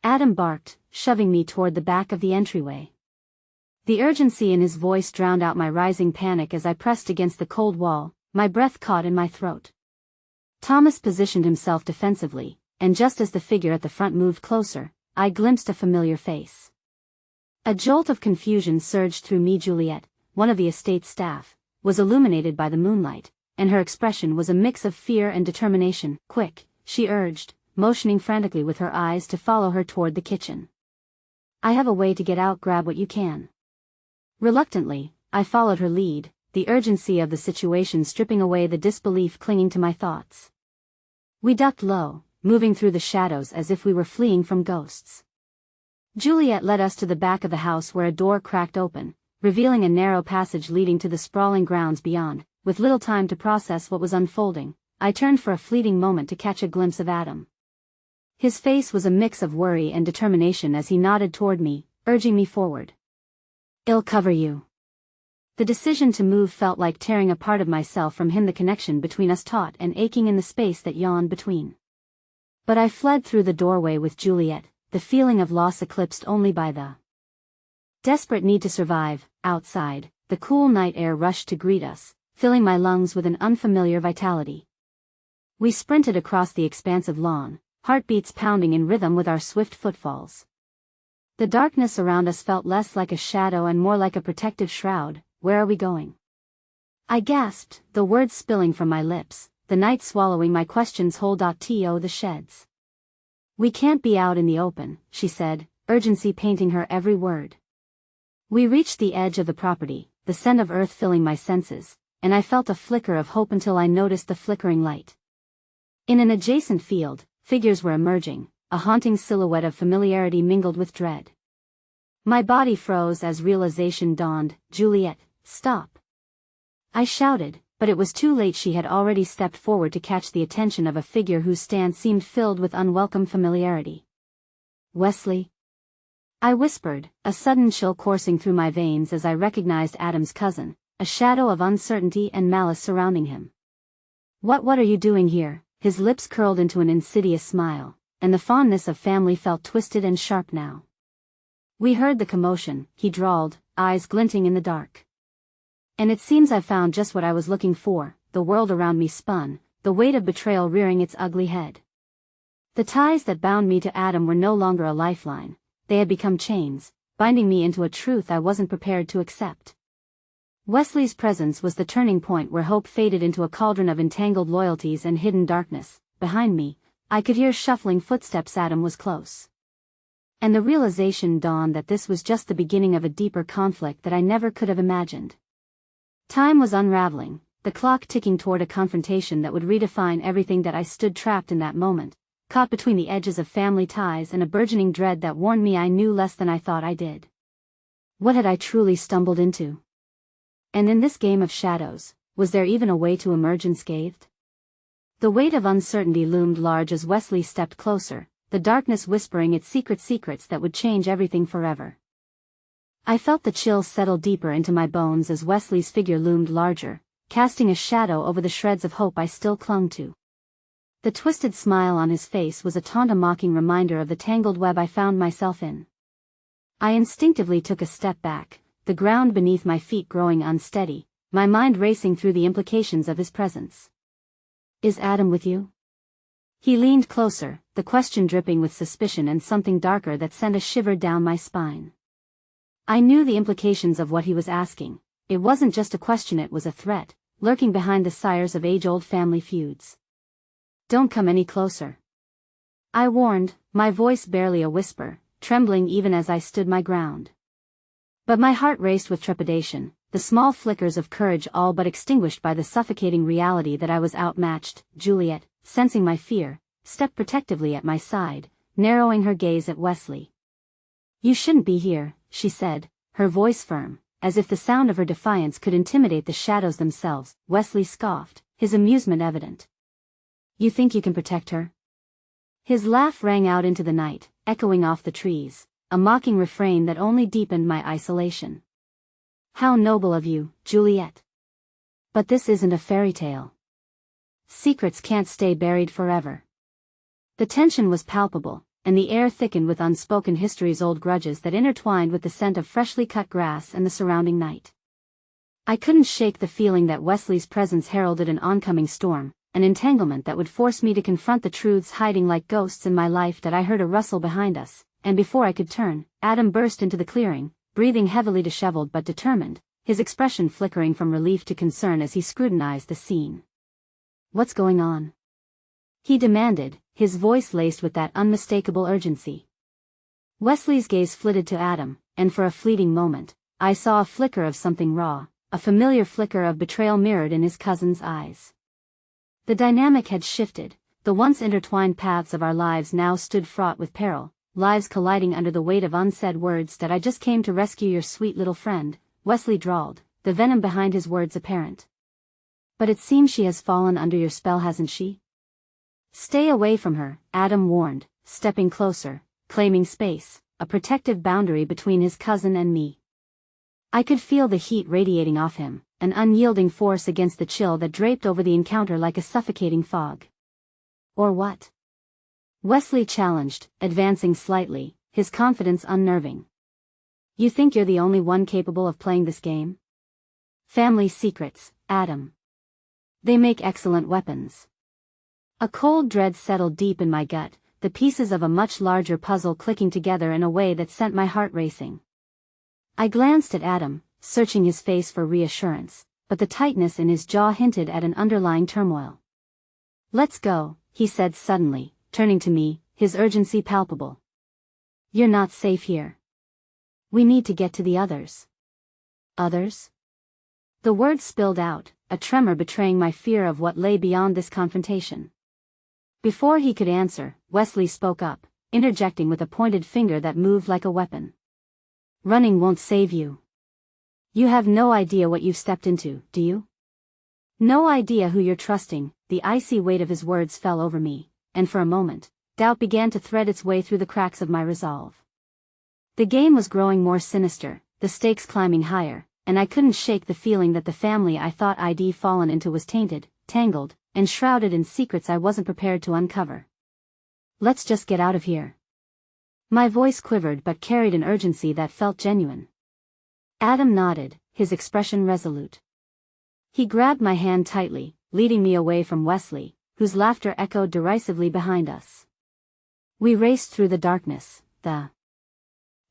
Adam barked, shoving me toward the back of the entryway. The urgency in his voice drowned out my rising panic as I pressed against the cold wall, my breath caught in my throat. Thomas positioned himself defensively, and just as the figure at the front moved closer, I glimpsed a familiar face. A jolt of confusion surged through me. Juliet, one of the estate's staff, was illuminated by the moonlight, and her expression was a mix of fear and determination. Quick, she urged, motioning frantically with her eyes to follow her toward the kitchen. I have a way to get out, grab what you can. Reluctantly, I followed her lead, the urgency of the situation stripping away the disbelief clinging to my thoughts. We ducked low, moving through the shadows as if we were fleeing from ghosts. Juliet led us to the back of the house where a door cracked open, revealing a narrow passage leading to the sprawling grounds beyond. With little time to process what was unfolding, I turned for a fleeting moment to catch a glimpse of Adam. His face was a mix of worry and determination as he nodded toward me, urging me forward. I'll cover you. The decision to move felt like tearing a part of myself from him, the connection between us taut and aching in the space that yawned between. But I fled through the doorway with Juliet, the feeling of loss eclipsed only by the desperate need to survive. Outside, the cool night air rushed to greet us, filling my lungs with an unfamiliar vitality. We sprinted across the expansive lawn, heartbeats pounding in rhythm with our swift footfalls. The darkness around us felt less like a shadow and more like a protective shroud. Where are we going? I gasped, the words spilling from my lips, the night swallowing my questions whole. The sheds. We can't be out in the open, she said, urgency painting her every word. We reached the edge of the property, the scent of earth filling my senses, and I felt a flicker of hope until I noticed the flickering light. In an adjacent field, figures were emerging, a haunting silhouette of familiarity mingled with dread. My body froze as realization dawned. Juliet, stop! I shouted, but it was too late. She had already stepped forward to catch the attention of a figure whose stance seemed filled with unwelcome familiarity. Wesley? I whispered, a sudden chill coursing through my veins as I recognized Adam's cousin, a shadow of uncertainty and malice surrounding him. What are you doing here? His lips curled into an insidious smile, and the fondness of family felt twisted and sharp now. We heard the commotion, he drawled, eyes glinting in the dark. And it seems I've found just what I was looking for. The world around me spun, the weight of betrayal rearing its ugly head. The ties that bound me to Adam were no longer a lifeline, they had become chains, binding me into a truth I wasn't prepared to accept. Wesley's presence was the turning point where hope faded into a cauldron of entangled loyalties and hidden darkness. Behind me, I could hear shuffling footsteps. Adam was close. And the realization dawned that this was just the beginning of a deeper conflict that I never could have imagined. Time was unraveling, the clock ticking toward a confrontation that would redefine everything. That I stood trapped in that moment, caught between the edges of family ties and a burgeoning dread that warned me I knew less than I thought I did. What had I truly stumbled into? And in this game of shadows, was there even a way to emerge unscathed? The weight of uncertainty loomed large as Wesley stepped closer, the darkness whispering its secrets that would change everything forever. I felt the chills settle deeper into my bones as Wesley's figure loomed larger, casting a shadow over the shreds of hope I still clung to. The twisted smile on his face was a taunt, a mocking reminder of the tangled web I found myself in. I instinctively took a step back, the ground beneath my feet growing unsteady, my mind racing through the implications of his presence. Is Adam with you? He leaned closer, the question dripping with suspicion and something darker that sent a shiver down my spine. I knew the implications of what he was asking. It wasn't just a question, it was a threat, lurking behind the sires of age-old family feuds. Don't come any closer, I warned, my voice barely a whisper, trembling even as I stood my ground. But my heart raced with trepidation, the small flickers of courage all but extinguished by the suffocating reality that I was outmatched. Juliet, sensing my fear, stepped protectively at my side, narrowing her gaze at Wesley. You shouldn't be here, she said, her voice firm, as if the sound of her defiance could intimidate the shadows themselves. Wesley scoffed, his amusement evident. You think you can protect her? His laugh rang out into the night, echoing off the trees, a mocking refrain that only deepened my isolation. How noble of you, Juliet. But this isn't a fairy tale. Secrets can't stay buried forever. The tension was palpable, and the air thickened with unspoken history's old grudges that intertwined with the scent of freshly cut grass and the surrounding night. I couldn't shake the feeling that Wesley's presence heralded an oncoming storm, an entanglement that would force me to confront the truths hiding like ghosts in my life. That I heard a rustle behind us, and before I could turn, Adam burst into the clearing, breathing heavily, disheveled but determined, his expression flickering from relief to concern as he scrutinized the scene. What's going on? He demanded, his voice laced with that unmistakable urgency. Wesley's gaze flitted to Adam, and for a fleeting moment, I saw a flicker of something raw, a familiar flicker of betrayal mirrored in his cousin's eyes. The dynamic had shifted, the once intertwined paths of our lives now stood fraught with peril, lives colliding under the weight of unsaid words. That I just came to rescue your sweet little friend, Wesley drawled, the venom behind his words apparent. But it seems she has fallen under your spell, hasn't she? Stay away from her, Adam warned, stepping closer, claiming space, a protective boundary between his cousin and me. I could feel the heat radiating off him, an unyielding force against the chill that draped over the encounter like a suffocating fog. Or what? Wesley challenged, advancing slightly, his confidence unnerving. You think you're the only one capable of playing this game? Family secrets, Adam. They make excellent weapons. A cold dread settled deep in my gut, the pieces of a much larger puzzle clicking together in a way that sent my heart racing. I glanced at Adam, searching his face for reassurance, but the tightness in his jaw hinted at an underlying turmoil. Let's go, he said suddenly, turning to me, his urgency palpable. You're not safe here. We need to get to the others. Others? The words spilled out, a tremor betraying my fear of what lay beyond this confrontation. Before he could answer, Wesley spoke up, interjecting with a pointed finger that moved like a weapon. Running won't save you. You have no idea what you've stepped into, do you? No idea who you're trusting. The icy weight of his words fell over me, and for a moment, doubt began to thread its way through the cracks of my resolve. The game was growing more sinister, the stakes climbing higher, and I couldn't shake the feeling that the family I thought I'd fallen into was tainted, tangled, and shrouded in secrets I wasn't prepared to uncover. Let's just get out of here. My voice quivered but carried an urgency that felt genuine. Adam nodded, his expression resolute. He grabbed my hand tightly, leading me away from Wesley, whose laughter echoed derisively behind us. We raced through the darkness, the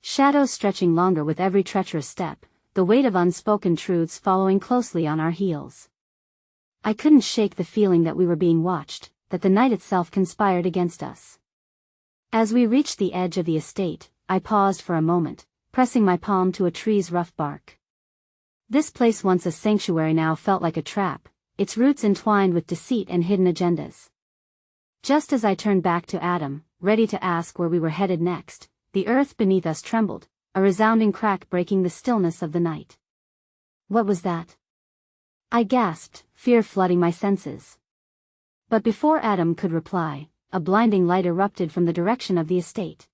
shadows stretching longer with every treacherous step, the weight of unspoken truths following closely on our heels. I couldn't shake the feeling that we were being watched, that the night itself conspired against us. As we reached the edge of the estate, I paused for a moment, pressing my palm to a tree's rough bark. This place, once a sanctuary, now felt like a trap, its roots entwined with deceit and hidden agendas. Just as I turned back to Adam, ready to ask where we were headed next, the earth beneath us trembled, a resounding crack breaking the stillness of the night. What was that? I gasped, fear flooding my senses. But before Adam could reply, a blinding light erupted from the direction of the estate.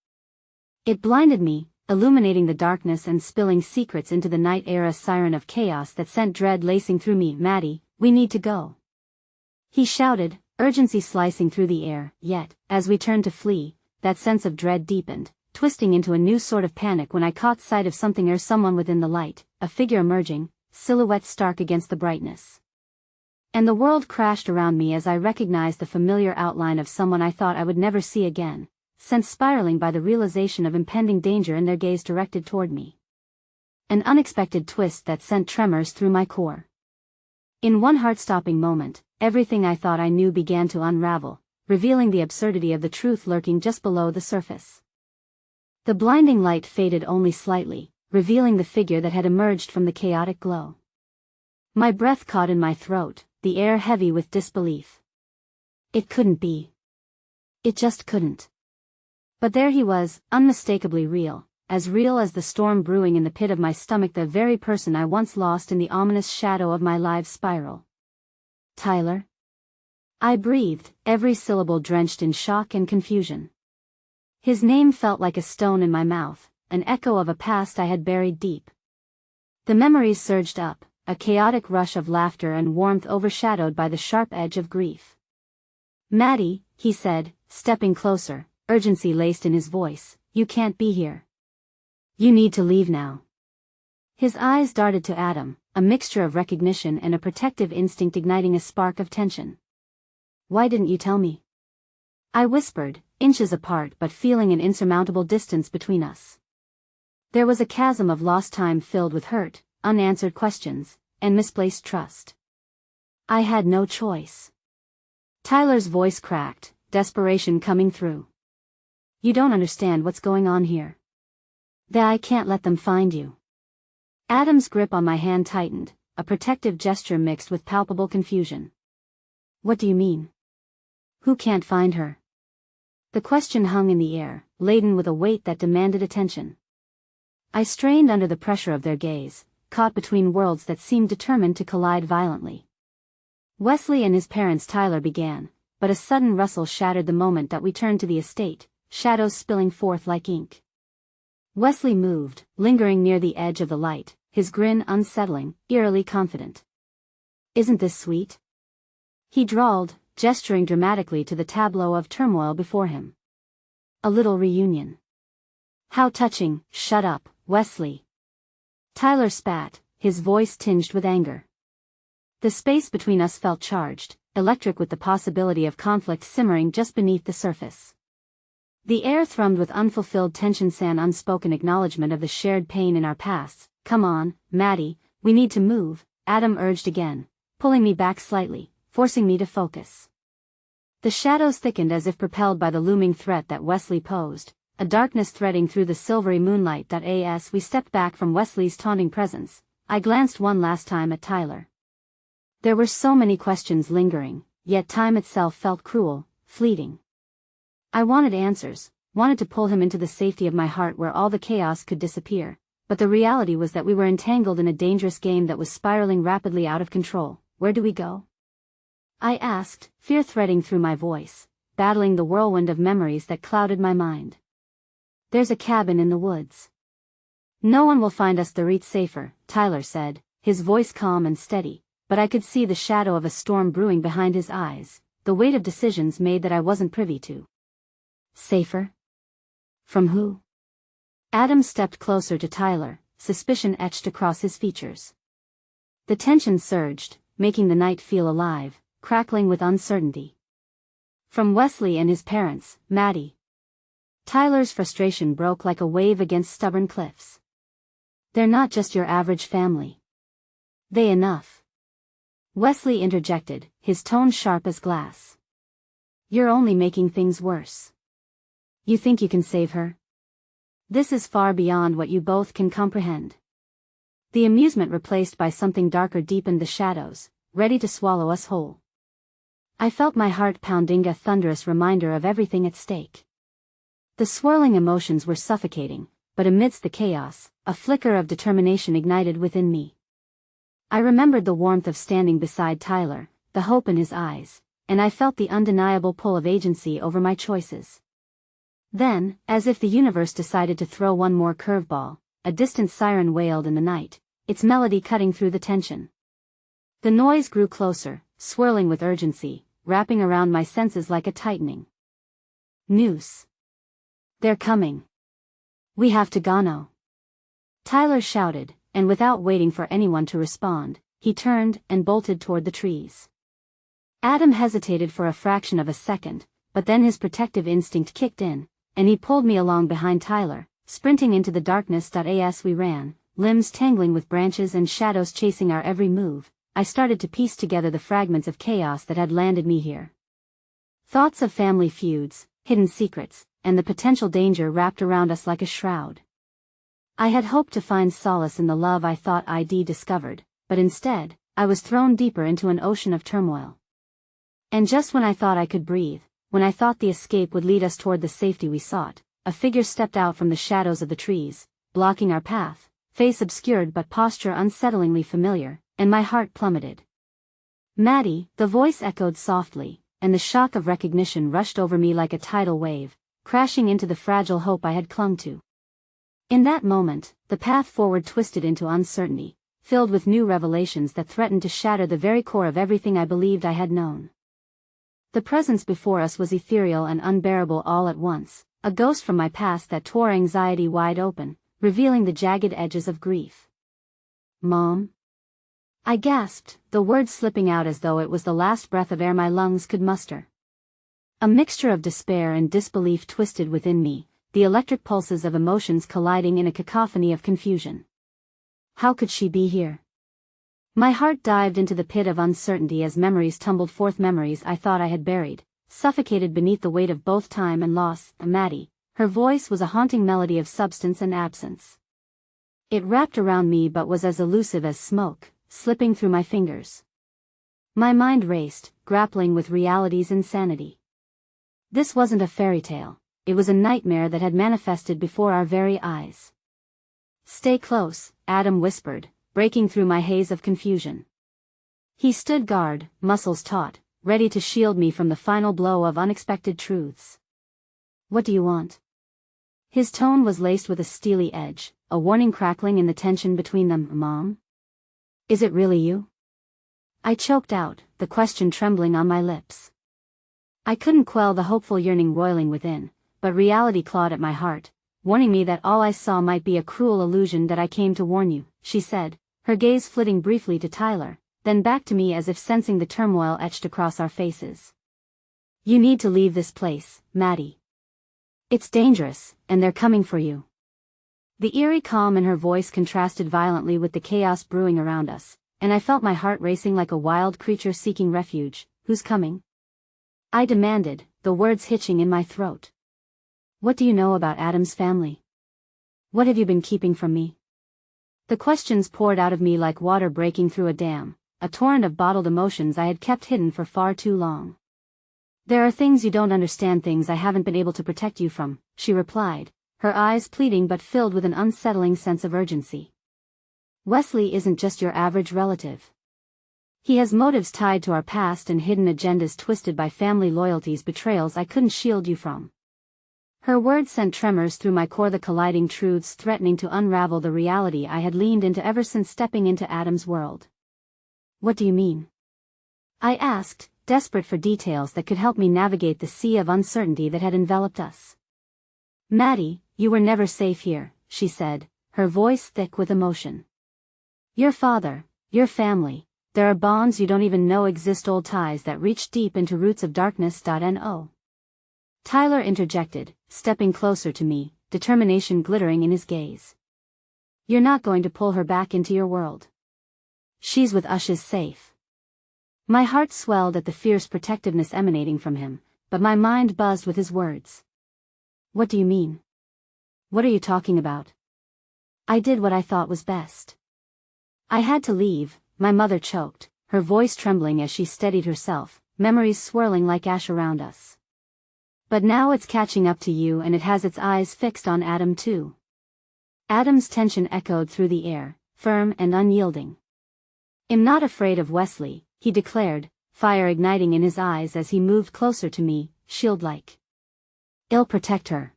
It blinded me, illuminating the darkness and spilling secrets into the night air, a siren of chaos that sent dread lacing through me. Maddie, we need to go. He shouted, urgency slicing through the air, yet, as we turned to flee, that sense of dread deepened, twisting into a new sort of panic when I caught sight of something or someone within the light, a figure emerging, silhouette stark against the brightness. And the world crashed around me as I recognized the familiar outline of someone I thought I would never see again, sent spiraling by the realization of impending danger in their gaze directed toward me. An unexpected twist that sent tremors through my core. In one heart-stopping moment, everything I thought I knew began to unravel, revealing the absurdity of the truth lurking just below the surface. The blinding light faded only slightly, revealing the figure that had emerged from the chaotic glow. My breath caught in my throat, the air heavy with disbelief. It couldn't be. It just couldn't. But there he was, unmistakably real as the storm brewing in the pit of my stomach, the very person I once lost in the ominous shadow of my life spiral. Tyler? I breathed, every syllable drenched in shock and confusion. His name felt like a stone in my mouth, an echo of a past I had buried deep. The memories surged up, a chaotic rush of laughter and warmth overshadowed by the sharp edge of grief. Maddie, he said, stepping closer, urgency laced in his voice, you can't be here. You need to leave now. His eyes darted to Adam, a mixture of recognition and a protective instinct igniting a spark of tension. Why didn't you tell me? I whispered, inches apart but feeling an insurmountable distance between us. There was a chasm of lost time filled with hurt, unanswered questions, and misplaced trust. I had no choice. Tyler's voice cracked, desperation coming through. You don't understand what's going on here. I can't let them find you. Adam's grip on my hand tightened, a protective gesture mixed with palpable confusion. What do you mean? Who can't find her? The question hung in the air, laden with a weight that demanded attention. I strained under the pressure of their gaze, caught between worlds that seemed determined to collide violently. Wesley and his parents, Tyler began, but a sudden rustle shattered the moment that we turned to the estate, shadows spilling forth like ink. Wesley moved, lingering near the edge of the light, his grin unsettling, eerily confident. Isn't this sweet? He drawled, gesturing dramatically to the tableau of turmoil before him. A little reunion. How touching. Shut up, Wesley. Tyler spat, his voice tinged with anger. The space between us felt charged, electric with the possibility of conflict simmering just beneath the surface. The air thrummed with unfulfilled tension, an unspoken acknowledgement of the shared pain in our pasts. Come on, Maddie, we need to move, Adam urged again, pulling me back slightly, forcing me to focus. The shadows thickened as if propelled by the looming threat that Wesley posed, a darkness threading through the silvery moonlight. As we stepped back from Wesley's taunting presence, I glanced one last time at Tyler. There were so many questions lingering, yet time itself felt cruel, fleeting. I wanted answers, wanted to pull him into the safety of my heart where all the chaos could disappear, but the reality was that we were entangled in a dangerous game that was spiraling rapidly out of control. Where do we go? I asked, fear threading through my voice, battling the whirlwind of memories that clouded my mind. There's a cabin in the woods. No one will find us there. It's safer, Tyler said, his voice calm and steady, but I could see the shadow of a storm brewing behind his eyes, the weight of decisions made that I wasn't privy to. Safer? From who? Adam stepped closer to Tyler, suspicion etched across his features. The tension surged, making the night feel alive, crackling with uncertainty. From Wesley and his parents, Maddie. Tyler's frustration broke like a wave against stubborn cliffs. They're not just your average family. They enough. Wesley interjected, his tone sharp as glass. You're only making things worse. You think you can save her? This is far beyond what you both can comprehend. The amusement replaced by something darker deepened the shadows, ready to swallow us whole. I felt my heart pounding, a thunderous reminder of everything at stake. The swirling emotions were suffocating, but amidst the chaos, a flicker of determination ignited within me. I remembered the warmth of standing beside Tyler, the hope in his eyes, and I felt the undeniable pull of agency over my choices. Then, as if the universe decided to throw one more curveball, a distant siren wailed in the night, its melody cutting through the tension. The noise grew closer, swirling with urgency, wrapping around my senses like a tightening noose. They're coming. We have to go. Tyler shouted, and without waiting for anyone to respond, he turned and bolted toward the trees. Adam hesitated for a fraction of a second, but then his protective instinct kicked in, and he pulled me along behind Tyler, sprinting into the darkness. As we ran, limbs tangling with branches and shadows chasing our every move, I started to piece together the fragments of chaos that had landed me here. Thoughts of family feuds, hidden secrets, and the potential danger wrapped around us like a shroud. I had hoped to find solace in the love I thought I'd discovered, but instead, I was thrown deeper into an ocean of turmoil. And just when I thought I could breathe, when I thought the escape would lead us toward the safety we sought, a figure stepped out from the shadows of the trees, blocking our path, face obscured but posture unsettlingly familiar, and my heart plummeted. Maddie, the voice echoed softly, and the shock of recognition rushed over me like a tidal wave, crashing into the fragile hope I had clung to. In that moment, the path forward twisted into uncertainty, filled with new revelations that threatened to shatter the very core of everything I believed I had known. The presence before us was ethereal and unbearable all at once, a ghost from my past that tore anxiety wide open, revealing the jagged edges of grief. Mom? I gasped, the words slipping out as though it was the last breath of air my lungs could muster. A mixture of despair and disbelief twisted within me, the electric pulses of emotions colliding in a cacophony of confusion. How could she be here? My heart dived into the pit of uncertainty as memories tumbled forth, memories I thought I had buried, suffocated beneath the weight of both time and loss. Maddie, her voice was a haunting melody of substance and absence. It wrapped around me but was as elusive as smoke, slipping through my fingers. My mind raced, grappling with reality's insanity. This wasn't a fairy tale, it was a nightmare that had manifested before our very eyes. Stay close, Adam whispered, breaking through my haze of confusion. He stood guard, muscles taut, ready to shield me from the final blow of unexpected truths. What do you want? His tone was laced with a steely edge, a warning crackling in the tension between them. Mom? Is it really you? I choked out, the question trembling on my lips. I couldn't quell the hopeful yearning roiling within, but reality clawed at my heart, warning me that all I saw might be a cruel illusion. That I came to warn you, she said, her gaze flitting briefly to Tyler, then back to me as if sensing the turmoil etched across our faces. You need to leave this place, Maddie. It's dangerous, and they're coming for you. The eerie calm in her voice contrasted violently with the chaos brewing around us, and I felt my heart racing like a wild creature seeking refuge. Who's coming? I demanded, the words hitching in my throat. What do you know about Adam's family? What have you been keeping from me? The questions poured out of me like water breaking through a dam, a torrent of bottled emotions I had kept hidden for far too long. There are things you don't understand, things I haven't been able to protect you from, she replied, her eyes pleading but filled with an unsettling sense of urgency. Wesley isn't just your average relative. He has motives tied to our past and hidden agendas twisted by family loyalties, betrayals I couldn't shield you from. Her words sent tremors through my core, the colliding truths threatening to unravel the reality I had leaned into ever since stepping into Adam's world. What do you mean? I asked, desperate for details that could help me navigate the sea of uncertainty that had enveloped us. Maddie, you were never safe here, she said, her voice thick with emotion. Your father, your family, there are bonds you don't even know exist, old ties that reach deep into roots of darkness. No. Tyler interjected, stepping closer to me, determination glittering in his gaze. You're not going to pull her back into your world. She's with us, is safe. My heart swelled at the fierce protectiveness emanating from him, but my mind buzzed with his words. What do you mean? What are you talking about? I did what I thought was best. I had to leave, my mother choked, her voice trembling as she steadied herself, memories swirling like ash around us. But now it's catching up to you, and it has its eyes fixed on Adam too. Adam's tension echoed through the air, firm and unyielding. I'm not afraid of Wesley, he declared, fire igniting in his eyes as he moved closer to me, shield-like. I'll protect her.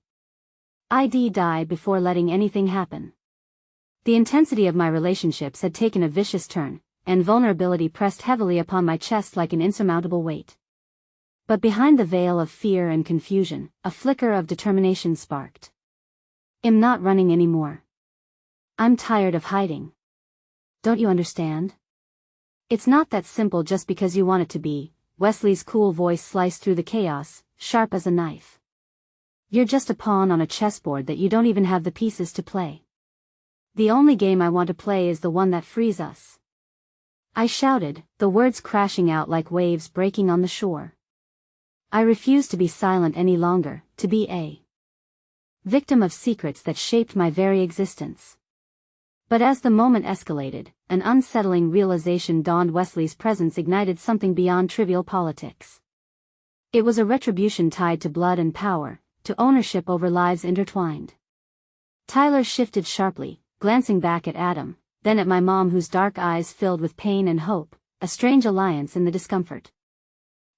I'd die before letting anything happen. The intensity of my relationships had taken a vicious turn, and vulnerability pressed heavily upon my chest like an insurmountable weight. But behind the veil of fear and confusion, a flicker of determination sparked. I'm not running anymore. I'm tired of hiding. Don't you understand? It's not that simple just because you want it to be, Wesley's cool voice sliced through the chaos, sharp as a knife. You're just a pawn on a chessboard that you don't even have the pieces to play. The only game I want to play is the one that frees us. I shouted, the words crashing out like waves breaking on the shore. I refuse to be silent any longer, to be a victim of secrets that shaped my very existence. But as the moment escalated, an unsettling realization dawned. Wesley's presence ignited something beyond trivial politics. It was a retribution tied to blood and power, to ownership over lives intertwined. Tyler shifted sharply, glancing back at Adam, then at my mom, whose dark eyes filled with pain and hope, a strange alliance in the discomfort.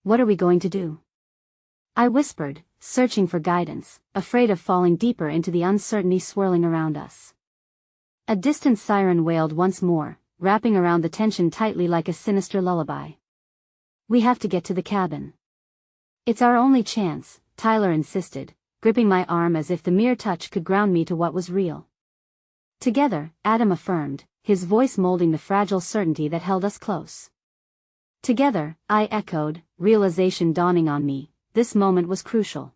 What are we going to do? I whispered, searching for guidance, afraid of falling deeper into the uncertainty swirling around us. A distant siren wailed once more, wrapping around the tension tightly like a sinister lullaby. We have to get to the cabin. It's our only chance, Tyler insisted, gripping my arm as if the mere touch could ground me to what was real. Together, Adam affirmed, his voice molding the fragile certainty that held us close. Together, I echoed, realization dawning on me. This moment was crucial.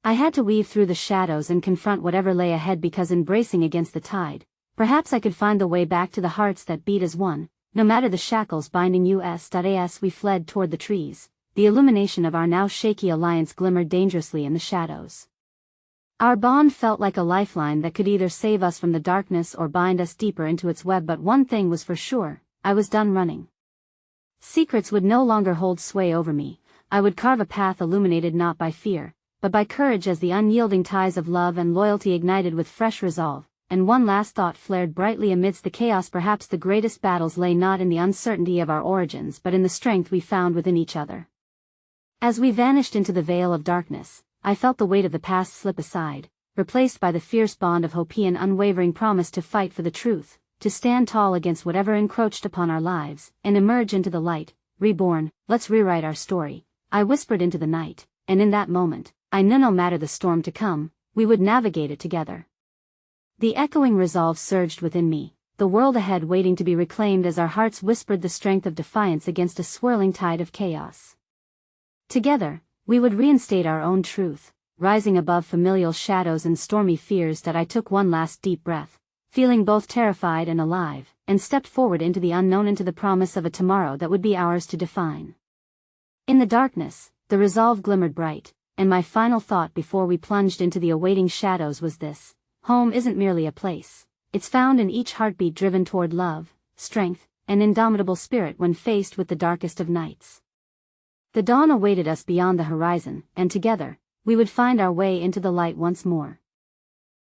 I had to weave through the shadows and confront whatever lay ahead, because in bracing against the tide, perhaps I could find the way back to the hearts that beat as one, no matter the shackles binding us. As we fled toward the trees, the illumination of our now shaky alliance glimmered dangerously in the shadows. Our bond felt like a lifeline that could either save us from the darkness or bind us deeper into its web. But one thing was for sure, I was done running. Secrets would no longer hold sway over me. I would carve a path illuminated not by fear, but by courage, as the unyielding ties of love and loyalty ignited with fresh resolve, and one last thought flared brightly amidst the chaos. Perhaps the greatest battles lay not in the uncertainty of our origins but in the strength we found within each other. As we vanished into the veil of darkness, I felt the weight of the past slip aside, replaced by the fierce bond of hope and unwavering promise to fight for the truth, to stand tall against whatever encroached upon our lives, and emerge into the light, reborn. Let's rewrite our story, I whispered into the night, and in that moment, I knew no matter the storm to come, we would navigate it together. The echoing resolve surged within me, the world ahead waiting to be reclaimed as our hearts whispered the strength of defiance against a swirling tide of chaos. Together, we would reinstate our own truth, rising above familial shadows and stormy fears. That I took one last deep breath, feeling both terrified and alive, and stepped forward into the unknown, into the promise of a tomorrow that would be ours to define. In the darkness, the resolve glimmered bright, and my final thought before we plunged into the awaiting shadows was this: home isn't merely a place, it's found in each heartbeat driven toward love, strength, and indomitable spirit when faced with the darkest of nights. The dawn awaited us beyond the horizon, and together, we would find our way into the light once more.